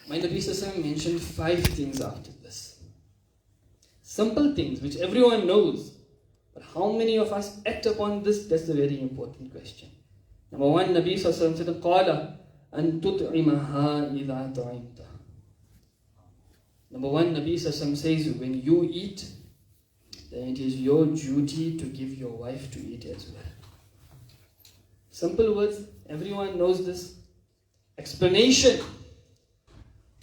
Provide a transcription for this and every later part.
My Nabi Sallallahu mentioned 5 things after this. Simple things which everyone knows. But how many of us act upon this? That's the very important question. Number 1, Nabi Sallallahu said, قَالَ أَن تُطْعِمَهَا إِذَا طَعِمْتَ. Number 1, Nabi Sallallahu says, when you eat, then it is your duty to give your wife to eat as well. Simple words, everyone knows this. Explanation.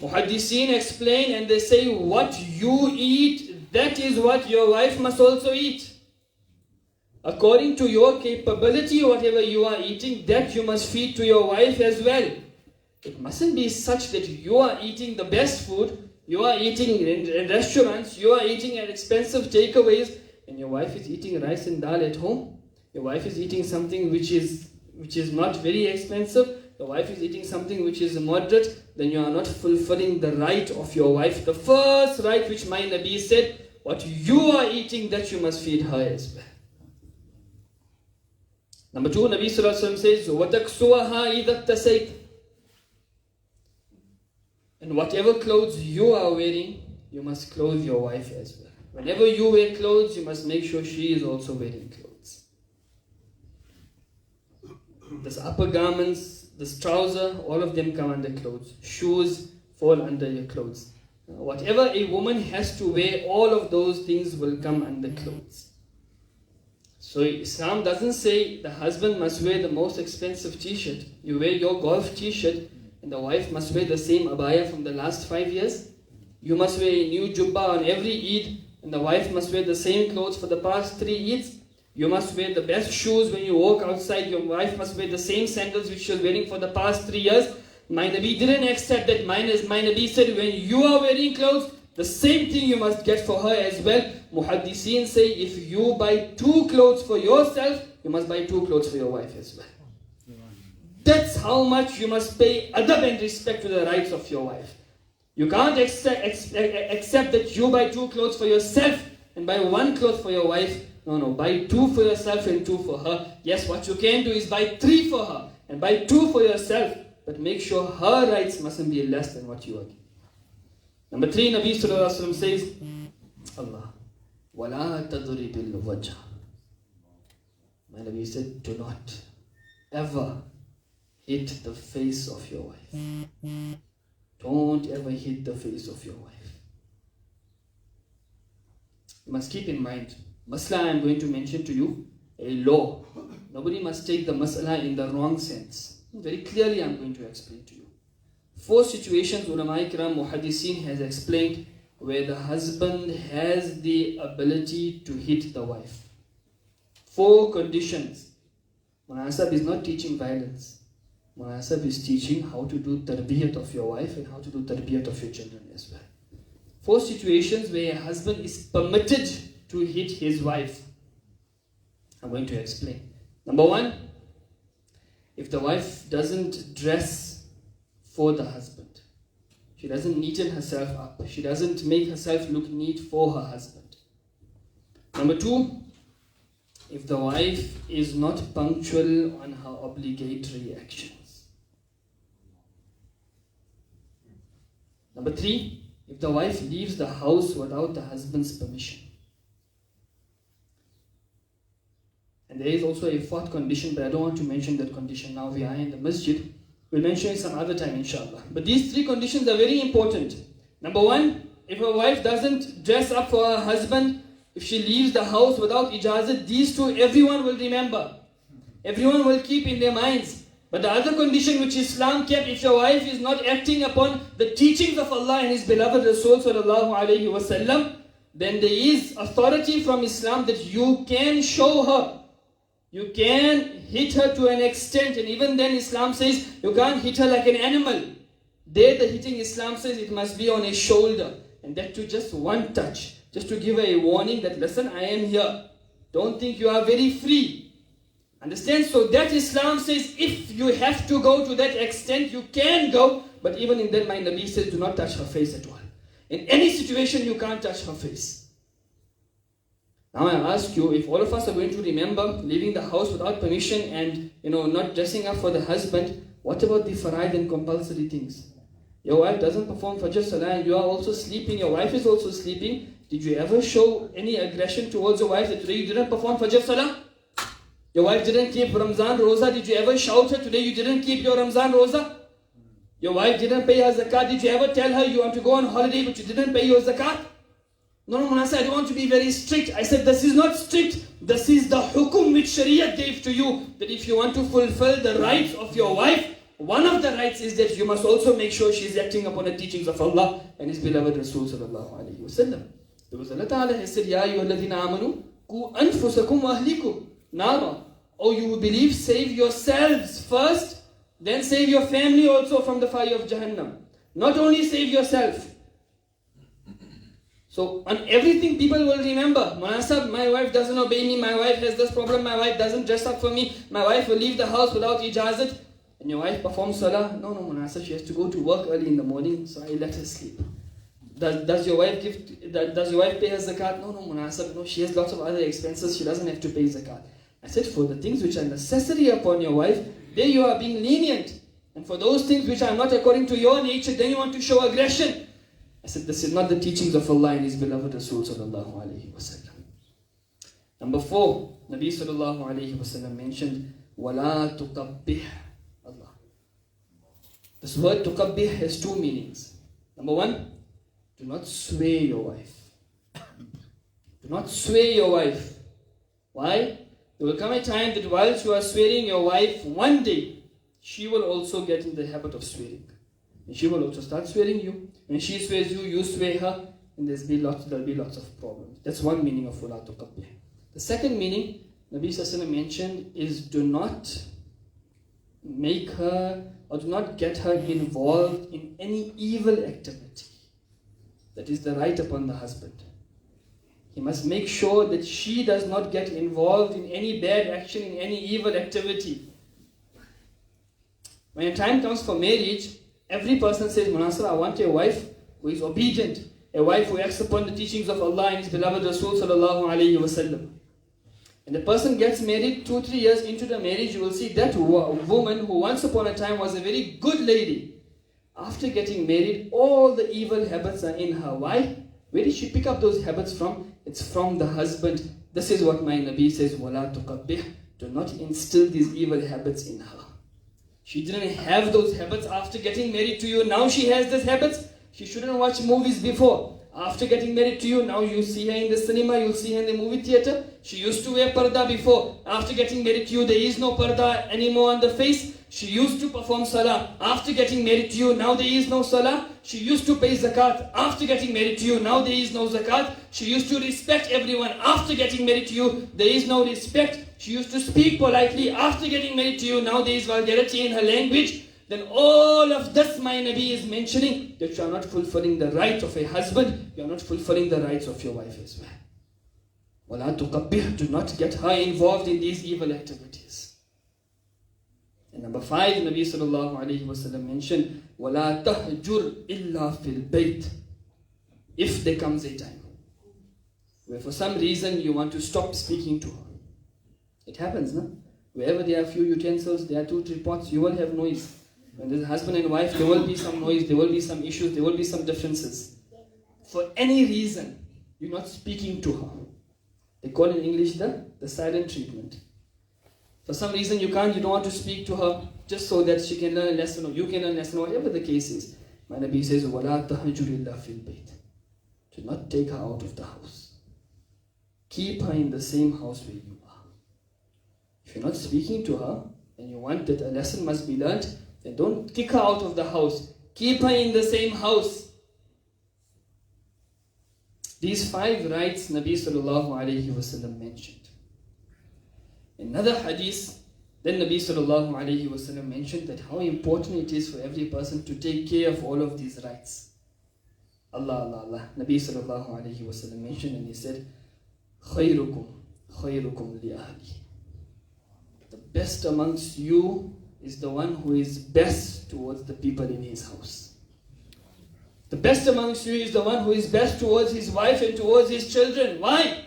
Muhaddiseen explain and they say, what you eat, that is what your wife must also eat. According to your capability, whatever you are eating, that you must feed to your wife as well. It mustn't be such that you are eating the best food, you are eating in restaurants, you are eating at expensive takeaways, and your wife is eating rice and dal at home. Your wife is eating something which is not very expensive. Your wife is eating something which is moderate. Then you are not fulfilling the right of your wife. The first right which my Nabi said, what you are eating, that you must feed her as well. Number 2, Nabi Sallallahu Alaihi Wasallam says, وَتَكْسُوَهَا إِذَا اكْتَسَيْتَ. And whatever clothes you are wearing, you must clothe your wife as well. Whenever you wear clothes, you must make sure she is also wearing clothes. This upper garments, this trouser, all of them come under clothes. Shoes fall under your clothes. Whatever a woman has to wear, all of those things will come under clothes. So Islam doesn't say the husband must wear the most expensive t-shirt. You wear your golf t-shirt and the wife must wear the same abaya from the last 5 years. You must wear a new jubbah on every Eid and the wife must wear the same clothes for the past 3 Eids. You must wear the best shoes when you walk outside. Your wife must wear the same sandals which she was wearing for the past 3 years. My Nabi didn't accept that. My Nabi said, when you are wearing clothes, the same thing you must get for her as well. Muhaddiseen say, if you buy 2 clothes for yourself, you must buy 2 clothes for your wife as well. That's how much you must pay adab and respect to the rights of your wife. You can't accept that you buy 2 clothes for yourself and buy 1 cloth for your wife. No, buy 2 for yourself and 2 for her. Yes, what you can do is buy 3 for her and buy 2 for yourself. But make sure her rights mustn't be less than what you are giving. Number 3, Nabi Sallallahu Alaihi Wasallam says, Allah, وَلَا تَضْرِبِ الْوَجْهَ. My Nabi said, do not ever hit the face of your wife. Don't ever hit the face of your wife. You must keep in mind, masla I am going to mention to you, a law. Nobody must take the masala in the wrong sense. Very clearly I am going to explain to you. 4 situations ulama ikram muhaddiseen has explained where the husband has the ability to hit the wife. 4 conditions. Munasab is not teaching violence. Munasab is teaching how to do tarbiyat of your wife and how to do tarbiyat of your children as well. 4 situations where a husband is permitted to hit his wife. I'm going to explain. Number 1, if the wife doesn't dress for the husband. She doesn't neaten herself up. She doesn't make herself look neat for her husband. Number 2, if the wife is not punctual on her obligatory actions. Number 3, if the wife leaves the house without the husband's permission. And there is also a 4th condition, but I don't want to mention that condition now. We are in the masjid. We'll mention it some other time, inshallah. But these 3 conditions are very important. Number 1, if a wife doesn't dress up for her husband, if she leaves the house without ijazat, these 2 everyone will remember. Everyone will keep in their minds. But the other condition which Islam kept, if your wife is not acting upon the teachings of Allah and His beloved Rasul sallallahu alayhi wasallam, then there is authority from Islam that you can show her. You can hit her to an extent, and even then Islam says you can't hit her like an animal. There the hitting, Islam says it must be on a shoulder, and that to just 1 touch, just to give her a warning that listen, I am here. Don't think you are very free. Understand? So that Islam says if you have to go to that extent, you can go, but even in that my Nabi says do not touch her face at all. In any situation you can't touch her face. Now I ask you, if all of us are going to remember leaving the house without permission and not dressing up for the husband, what about the faraid and compulsory things? Your wife doesn't perform Fajr Salah and you are also sleeping, your wife is also sleeping. Did you ever show any aggression towards your wife that today you didn't perform Fajr Salah? Your wife didn't keep Ramzan Roza. Did you ever shout her today you didn't keep your Ramzan Roza? Your wife didn't pay her zakat. Did you ever tell her you want to go on holiday but you didn't pay your zakat? No, Manasa, I don't want to be very strict. I said this is not strict. This is the hukum which Sharia gave to you. That if you want to fulfill the rights of your wife, one of the rights is that you must also make sure she is acting upon the teachings of Allah and His beloved Rasul sallallahu alayhi wa sallam. Because Allah Ta'ala has said, Ya ayyuhalladhina amanu, ku anfusakum wa ahlikum nara. Oh, you who believe, save yourselves first, then save your family also from the fire of Jahannam. Not only save yourself. So on everything people will remember, Munasab, my wife doesn't obey me, my wife has this problem, my wife doesn't dress up for me, my wife will leave the house without ijazat. And your wife performs salah? No, Munasab, she has to go to work early in the morning, so I let her sleep. Does your wife pay her zakat? No, Munasab, no, she has lots of other expenses, she doesn't have to pay zakat. I said, for the things which are necessary upon your wife, there you are being lenient. And for those things which are not according to your nature, then you want to show aggression. I said, this is not the teachings of Allah and His beloved Rasul sallallahu alayhi wa sallam. Number 4, Nabi sallallahu alayhi wa sallam mentioned, وَلَا تُقَبِّحْ Allah. This word tuqabbih has 2 meanings. Number 1, do not sway your wife. Do not sway your wife. Why? There will come a time that whilst you are swearing your wife, one day, she will also get in the habit of swearing. And she will also start swearing you. When she swears you, you swear her, and there will be lots of problems. That's one meaning of wala tuqabbih. The second meaning, Nabi Sallallahu mentioned, is do not make her, or do not get her involved in any evil activity. That is the right upon the husband. He must make sure that she does not get involved in any bad action, in any evil activity. When a time comes for marriage, every person says, Munasir, I want a wife who is obedient, a wife who acts upon the teachings of Allah and His beloved Rasul sallallahu alayhi wa sallam. And the person gets married, 2-3 years into the marriage, you will see that woman who once upon a time was a very good lady, after getting married, all the evil habits are in her. Why? Where did she pick up those habits from? It's from the husband. This is what my Nabi says, وَلَا تُقَبِّحْ. Do not instill these evil habits in her. She didn't have those habits after getting married to you. Now she has these habits. She shouldn't watch movies before. After getting married to you, now you see her in the cinema, you'll see her in the movie theater. She used to wear parda before. After getting married to you, there is no parda anymore on the face. She used to perform salah. After getting married to you, now there is no salah. She used to pay zakat. After getting married to you, now there is no zakat. She used to respect everyone. After getting married to you, there is no respect. She used to speak politely. After getting married to you, now there is vulgarity in her language. Then all of this my Nabi is mentioning that you are not fulfilling the right of a husband, you are not fulfilling the rights of your wife as well. وَلَا تُقَبِّحْ. Do not get her involved in these evil activities. And number 5, Nabi sallallahu alayhi wa sallam mentioned, وَلَا تَهْجُرْ إِلَّا فِي الْبَيْتِ. If there comes a time where for some reason you want to stop speaking to her. It happens, no? Wherever there are few utensils, there are 2-3 pots, you will have noise. When there's a husband and wife, there will be some noise, there will be some issues, there will be some differences. For any reason, you're not speaking to her. They call in English the silent treatment. For some reason you don't want to speak to her, just so that she can learn a lesson, or you can learn a lesson, or whatever the case is. My Nabi says, وَلَا تَهْجُرِ إِلَّا فِي الْبَيْتِ. Do not take her out of the house. Keep her in the same house where you are. If you're not speaking to her, and you want that a lesson must be learned, then don't kick her out of the house. Keep her in the same house. These 5 rights Nabi sallallahu alayhi wa sallam mentioned. Another hadith, then Nabi sallallahu alayhi wa sallam mentioned that how important it is for every person to take care of all of these rights. Allah. Nabi sallallahu alayhi wa sallam mentioned, and he said, خَيْرُكُمْ لِأَهْلِي. The best amongst you is the one who is best towards the people in his house. The best amongst you is the one who is best towards his wife and towards his children. Why?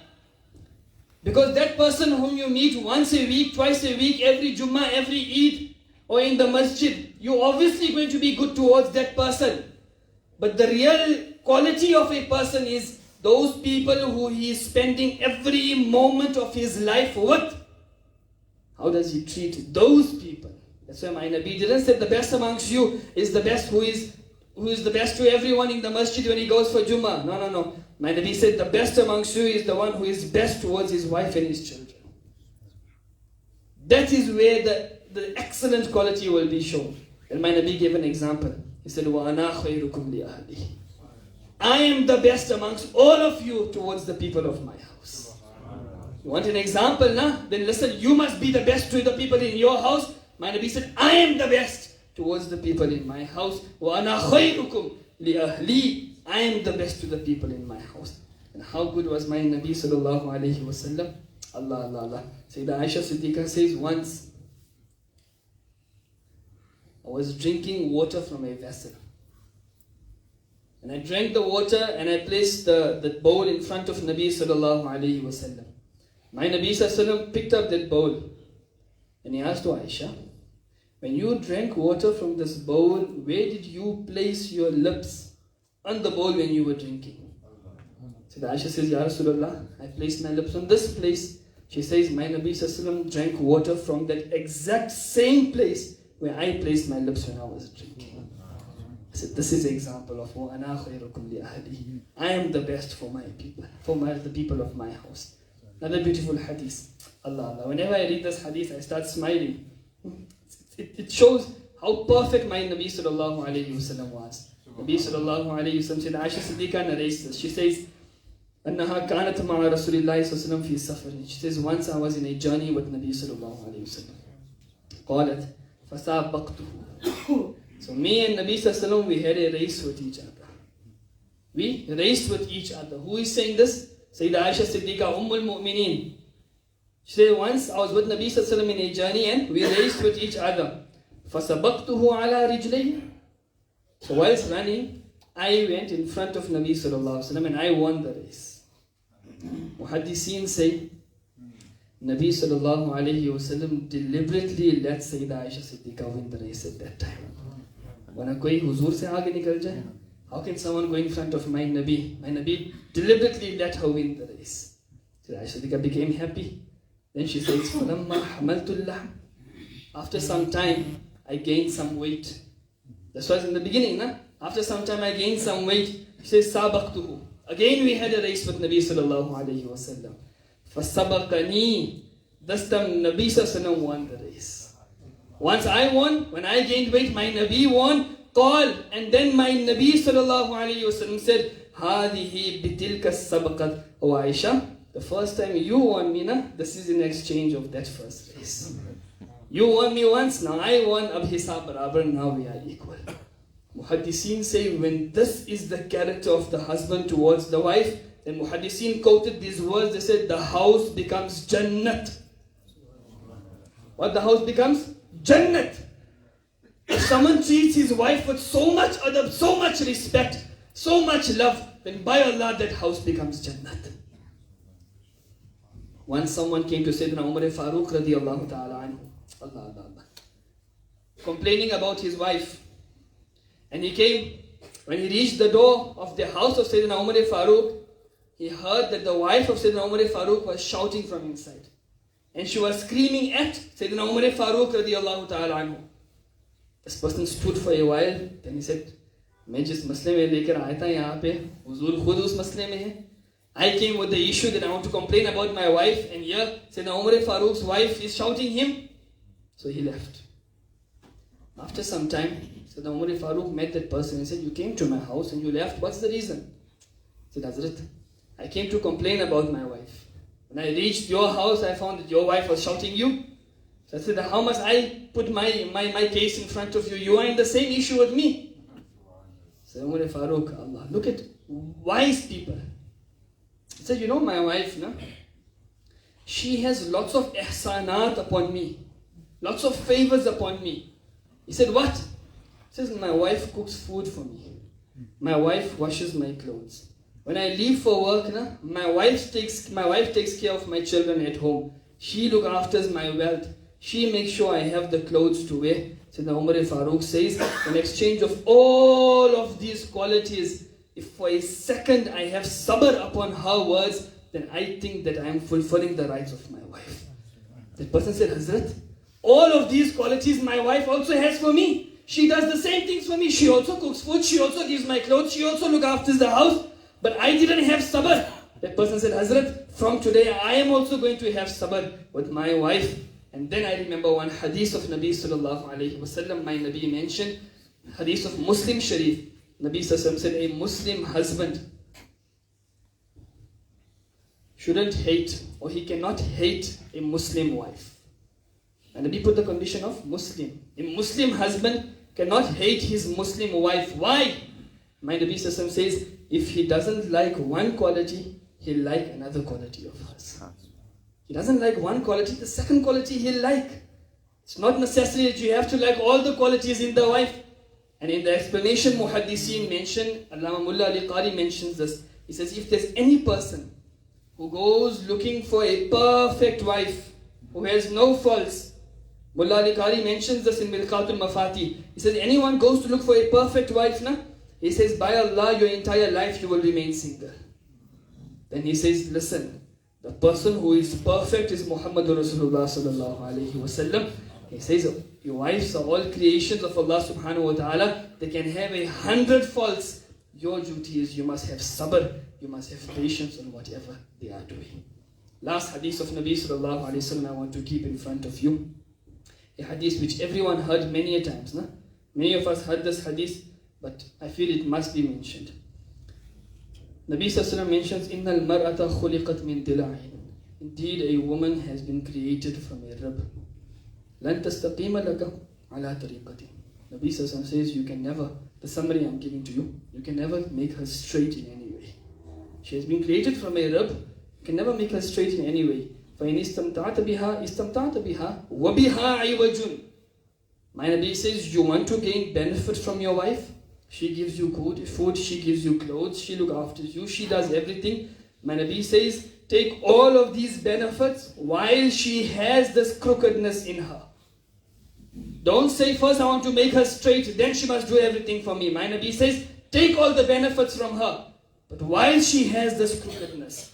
Because that person whom you meet once a week, twice a week, every Jummah, every Eid, or in the masjid, you're obviously going to be good towards that person. But the real quality of a person is those people who he is spending every moment of his life with. How does he treat those people? That's why my Nabi didn't say the best amongst you is the best who is the best to everyone in the masjid when he goes for Jummah. No. My Nabi said the best amongst you is the one who is best towards his wife and his children. That is where the excellent quality will be shown. And my Nabi gave an example. He said, وَأَنَا خَيْرُكُمْ لِأَهْلِي. I am the best amongst all of you towards the people of my house. You want an example, nah? Then listen, you must be the best to the people in your house. My Nabi said, I am the best towards the people in my house. وَأَنَا خَيْرُكُمْ لِأَهْلِي. I am the best to the people in my house. And how good was my Nabi sallallahu alayhi wa sallam? Allah. Sayyidah Aisha Siddiqa says, once I was drinking water from a vessel. And I drank the water and I placed the bowl in front of Nabi sallallahu alayhi wa sallam. My Nabi sallallahu alayhi wa sallam picked up that bowl and he asked to Aisha, when you drank water from this bowl, where did you place your lips on the bowl when you were drinking? So the Aisha says, Ya Rasulullah, I placed my lips on this place. She says, my Nabi sallallahu alayhi wa sallam drank water from that exact same place where I placed my lips when I was drinking. I said, this is an example of وَأَنَا خَيْرُكُمْ لِأَهْلِي. I am the best for my people, the people of my house. Another beautiful hadith. Allah. Whenever I read this hadith, I start smiling. It shows how perfect my Nabi sallallahu alayhi wa sallam was. Nabi sallallahu alayhi wa sallam said, Aisha Siddiqa narrates this. She says, أَنَّهَا كَانَتْ مَعَ رَسُولِ اللَّهِ صَلَّى اللَّهُ عَلَيْهِ وَسَلَّمْ فِي سَفَرٍ. She says, once I was in a journey with Nabi sallallahu alayhi wa sallam. قالت فَسَابَقْتُهُ. So me and Nabi sallallahu alayhi wa sallam, we had a race with each other. We raced with each other. Who is saying this? Sayyidah Aisha Siddiqa, Ummul Mu'mineen. She said, once I was with Nabi sallallahu alayhi wa sallam in a journey and we raced with each other. فَسَبَقْتُهُ عَلَى رِجْلَيْهِ. So whilst running, I went in front of Nabi sallallahu alayhi wa sallam and I won the race. Muhaddiseen say, Nabi sallallahu alayhi wa sallam deliberately let Sayyidah Aisha Siddiqa win the race at that time. When koi huzur se aage nikal jaye, how can someone go in front of my Nabi? My Nabi deliberately let her win the race. Sayyidah Aisha Siddiqa became happy. Then she says, فَلَمَّا حَمَلْتُ اللَّحْمَ. After some time, I gained some weight. That was in the beginning, nah? After some time, I gained some weight. She says, سَابَقْتُهُ. Again, we had a race with Nabi sallallahu alayhi wa sallam. فَسَبَقَنِي. This time, Nabi sallallahu alayhi wa sallam won the race. Once I won, when I gained weight, my Nabi won. قال, and then my Nabi sallallahu alayhi wa sallam said, هَذِهِ بِتِلْكَ السَّبَقَةِ. Oh Aisha, the first time you won me, nah? This is in exchange of that first race. You won me once, now I won, ab hisab barabar, now we are equal. Muhaddiseen say, when this is the character of the husband towards the wife, then Muhaddiseen quoted these words, they said, the house becomes Jannat. What the house becomes? Jannat. If someone treats his wife with so much adab, so much respect, so much love, then by Allah that house becomes Jannat. Once someone came to Sayyidina Umar Farooq radiyallahu ta'ala anhu, Allah, complaining about his wife. And he came, when he reached the door of the house of Sayyidina Umar Farooq, he heard that the wife of Sayyidina Umar Farooq was shouting from inside. And she was screaming at Sayyidina Umar Farooq radiyallahu ta'ala anhu. This person stood for a while, then he said, मैं जिस मसले में लेकर आया था यहाँ पे, हुजूर खुद उस मसले में है. I came with the issue that I want to complain about my wife, and here Sayyidina Umar Farooq's wife is shouting him. So he left. After some time, Sayyidina Umar Farooq met that person and said, you came to my house and you left, what's the reason? He said, Hazrat, I came to complain about my wife. When I reached your house, I found that your wife was shouting you. So I said, how must I put my case in front of you? You are in the same issue with me. Sayyidina Umar Farooq, Allah, look at wise people. He said, you know my wife, no? She has lots of ihsanat upon me. Lots of favors upon me. He said, what? He says, my wife cooks food for me. My wife washes my clothes. When I leave for work, na, my wife takes care of my children at home. She looks after my wealth. She makes sure I have the clothes to wear. Sayyidina Umar al-Faruq says, in exchange of all of these qualities, if for a second I have sabr upon her words, then I think that I am fulfilling the rights of my wife. That person said, Hazrat, all of these qualities my wife also has for me. She does the same things for me. She also cooks food. She also gives my clothes. She also looks after the house. But I didn't have sabr. That person said, Hazrat, from today I am also going to have sabr with my wife. And then I remember one hadith of Nabi sallallahu alayhi wasallam. My Nabi mentioned, hadith of Muslim Sharif. Nabi sallallahu alayhi wasallam said, a Muslim husband shouldn't hate, or he cannot hate a Muslim wife. And Nabi put the condition of Muslim. A Muslim husband cannot hate his Muslim wife. Why? My Nabi sallallahu alayhi wasallam says, if he doesn't like one quality, he'll like another quality of hers. He doesn't like one quality, the second quality he'll like. It's not necessary that you have to like all the qualities in the wife. And in the explanation, Muhaddiseen mention, Allama Mullah Ali Qari mentions this. He says, if there's any person who goes looking for a perfect wife, who has no faults, Mullah Ali Qari mentions this in Milqatul Mafati. He says, anyone goes to look for a perfect wife, he says, by Allah, your entire life you will remain single. Then he says, listen, the person who is perfect is Muhammadur Rasulullah sallallahu alayhi wasallam. He says, your wives are all creations of Allah subhanahu wa ta'ala. They can have 100 faults. Your duty is you must have sabr, you must have patience on whatever they are doing. Last hadith of Nabi sallallahu alayhi wasallam I want to keep in front of you. A hadith which everyone heard many a times. Many of us heard this hadith, but I feel it must be mentioned. Nabi sallallahu mentions, Innal mar'ata khuliqat min dila'in. Indeed, a woman has been created from a rib. Lan tastaqima laka ala tariqati. Nabi sallallahu says, you can never, the summary I'm giving to you, you can never make her straight in any way. She has been created from a rib, you can never make her straight in any way. فَإِنِ اسْتَمْتَعْتَ بِهَا اسْتَمْتَعْتَ بِهَا وَبِهَا عِوَجٌ. My Nabi says, you want to gain benefit from your wife? She gives you good food, she gives you clothes, she looks after you, she does everything. My Nabi says, take all of these benefits while she has this crookedness in her. Don't say first I want to make her straight, then she must do everything for me. My Nabi says, take all the benefits from her. But while she has this crookedness,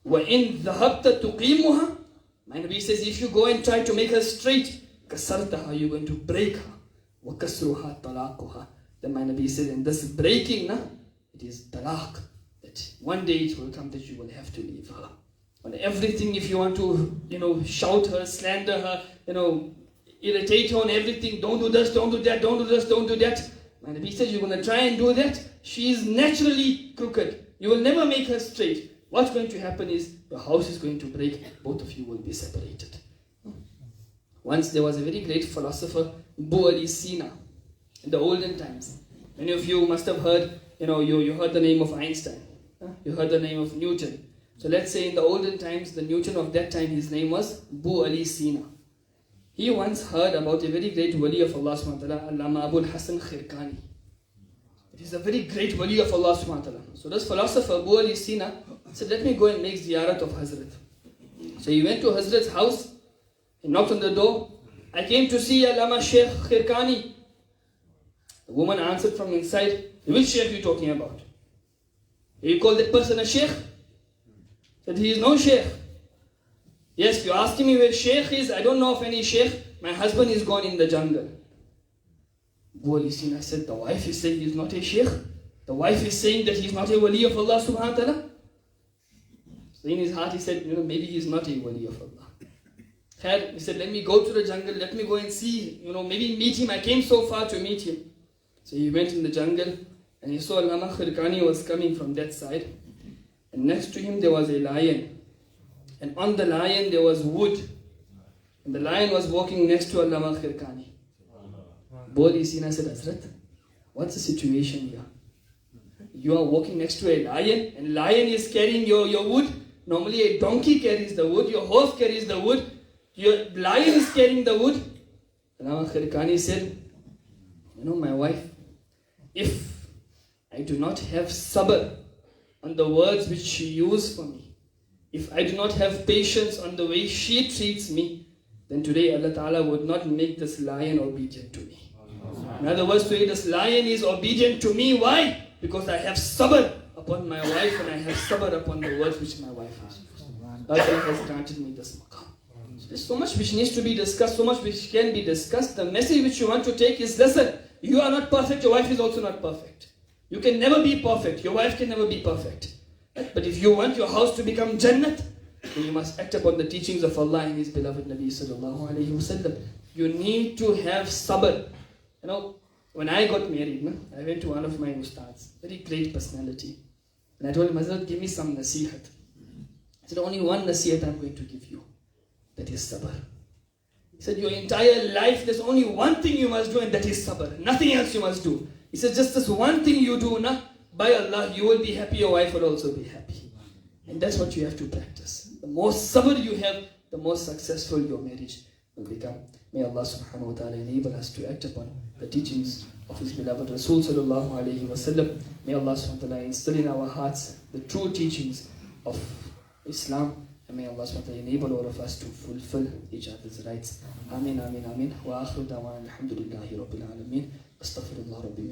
وَإِن ذَهَبْتَ تُقِيمُهَا, my Nabi says, if you go and try to make her straight, كَسَرْتَهَا, you're going to break her. وَكَسْرُهَا طَلَاقُهَا. Then my Nabi said, in this breaking, it is talaq. That one day it will come that you will have to leave her. On everything, if you want to, shout her, slander her, irritate her on everything, don't do this, don't do that, don't do this, don't do that. My Nabi says, you're going to try and do that. She is naturally crooked. You will never make her straight. What's going to happen is, the house is going to break, both of you will be separated. Once there was a very great philosopher, Abu Ali Sina. In the olden times, many of you must have heard, you heard the name of Einstein, you heard the name of Newton. So let's say in the olden times, the Newton of that time, his name was Abu Ali Sina. He once heard about a very great wali of Allah subhanahu wa ta'ala, Allama Abul Hasan Khirkani. It is a very great wali of Allah subhanahu wa ta'ala. So this philosopher, Abu Ali Sina, said, let me go and make ziyarat of Hazrat. So he went to Hazrat's house, he knocked on the door. I came to see Allama Sheikh Khirkani. The woman answered from inside, which sheikh are you talking about? You call that person a sheikh? Said, he is no sheikh. Yes, you're asking me where sheikh is. I don't know of any sheikh. My husband is gone in the jungle. I said, the wife is saying he's not a sheikh. The wife is saying that he's not a wali of Allah subhanahu wa ta'ala. So in his heart he said, maybe he's not a wali of Allah. He said, let me go to the jungle, let me go and see, maybe meet him. I came so far to meet him. So he went in the jungle and he saw Allama Khirkani was coming from that side. And next to him there was a lion. And on the lion there was wood. And the lion was walking next to Allama Khirkani. Boli Sina said, Hazrat, what's the situation here? You are walking next to a lion and lion is carrying your wood. Normally a donkey carries the wood, your horse carries the wood, your lion is carrying the wood. Allama Khirkani said, my wife, if I do not have sabr on the words which she used for me, if I do not have patience on the way she treats me, then today Allah Ta'ala would not make this lion obedient to me. In other words, today this lion is obedient to me. Why? Because I have sabr upon my wife and I have sabr upon the words which my wife has used. Allah has granted me this maqam. So there's so much which needs to be discussed, so much which can be discussed. The message which you want to take is, listen, you are not perfect, your wife is also not perfect. You can never be perfect, your wife can never be perfect. But if you want your house to become Jannat, then you must act upon the teachings of Allah and His beloved Nabi sallallahu alayhi wasallam. You need to have sabr. You know, when I got married, I went to one of my ustads, very great personality. And I told him, Hazrat, give me some nasihat. I said, only one nasihat I'm going to give you. That is sabr. He said, your entire life, there's only one thing you must do, and that is sabr. Nothing else you must do. He said, just this one thing you do, by Allah, you will be happy, your wife will also be happy. And that's what you have to practice. The more sabr you have, the more successful your marriage will become. May Allah subhanahu wa ta'ala enable us to act upon the teachings of His beloved Rasul sallallahu alayhi wa sallam. May Allah subhanahu wa ta'ala instill in our hearts the true teachings of Islam. And may Allah subhanahu wa ta'ala enable all of us to fulfill each other's rights. Ameen, ameen, ameen. Wa akhiru da'wana alhamdulillahi rabbil alameen. Astaghfirullah rabbi